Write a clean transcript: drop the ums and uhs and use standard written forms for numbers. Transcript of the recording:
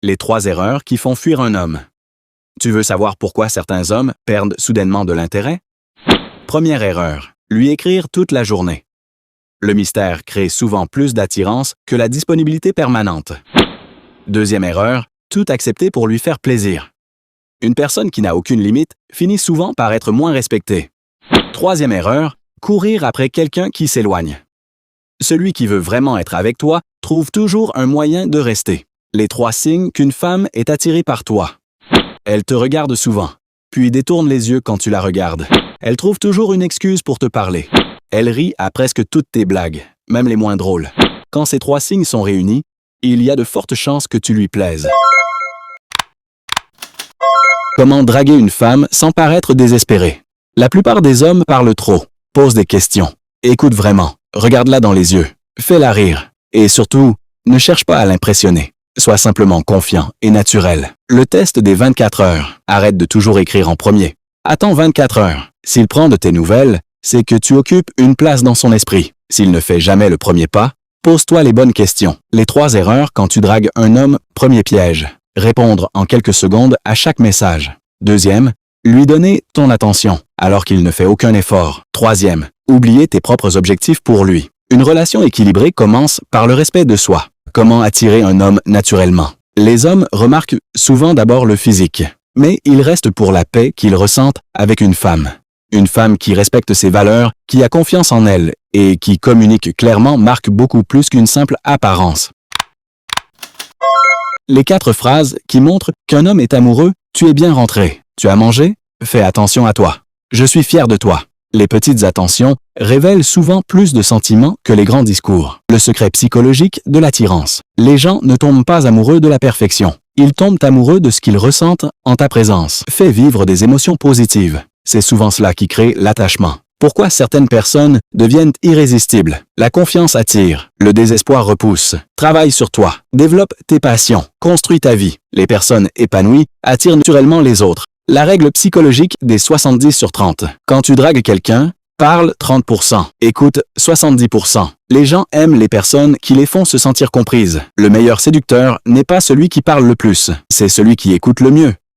Les 3 erreurs qui font fuir un homme. Tu veux savoir pourquoi certains hommes perdent soudainement de l'intérêt? Première erreur, lui écrire toute la journée. Le mystère crée souvent plus d'attirance que la disponibilité permanente. Deuxième erreur, tout accepter pour lui faire plaisir. Une personne qui n'a aucune limite finit souvent par être moins respectée. Troisième erreur, courir après quelqu'un qui s'éloigne. Celui qui veut vraiment être avec toi trouve toujours un moyen de rester. Les 3 signes qu'une femme est attirée par toi. Elle te regarde souvent, puis détourne les yeux quand tu la regardes. Elle trouve toujours une excuse pour te parler. Elle rit à presque toutes tes blagues, même les moins drôles. Quand ces 3 signes sont réunis, il y a de fortes chances que tu lui plaises. Comment draguer une femme sans paraître désespéré? La plupart des hommes parlent trop, posent des questions. Écoute vraiment, regarde-la dans les yeux, fais-la rire. Et surtout, ne cherche pas à l'impressionner. Sois simplement confiant et naturel. Le test des 24 heures. Arrête de toujours écrire en premier. Attends 24 heures. S'il prend de tes nouvelles, c'est que tu occupes une place dans son esprit. S'il ne fait jamais le premier pas, pose-toi les bonnes questions. Les 3 erreurs quand tu dragues un homme, premier piège. Répondre en quelques secondes à chaque message. Deuxième, lui donner ton attention, alors qu'il ne fait aucun effort. Troisième, oublier tes propres objectifs pour lui. Une relation équilibrée commence par le respect de soi. Comment attirer un homme naturellement? Les hommes remarquent souvent d'abord le physique, mais ils restent pour la paix qu'ils ressentent avec une femme. Une femme qui respecte ses valeurs, qui a confiance en elle et qui communique clairement marque beaucoup plus qu'une simple apparence. Les 4 phrases qui montrent qu'un homme est amoureux: tu es bien rentré, tu as mangé, fais attention à toi, je suis fier de toi. Les petites attentions révèlent souvent plus de sentiments que les grands discours. Le secret psychologique de l'attirance. Les gens ne tombent pas amoureux de la perfection. Ils tombent amoureux de ce qu'ils ressentent en ta présence. Fais vivre des émotions positives. C'est souvent cela qui crée l'attachement. Pourquoi certaines personnes deviennent irrésistibles? La confiance attire, le désespoir repousse. Travaille sur toi, développe tes passions, construis ta vie. Les personnes épanouies attirent naturellement les autres. La règle psychologique des 70 sur 30. Quand tu dragues quelqu'un, parle 30%, écoute 70%. Les gens aiment les personnes qui les font se sentir comprises. Le meilleur séducteur n'est pas celui qui parle le plus, c'est celui qui écoute le mieux.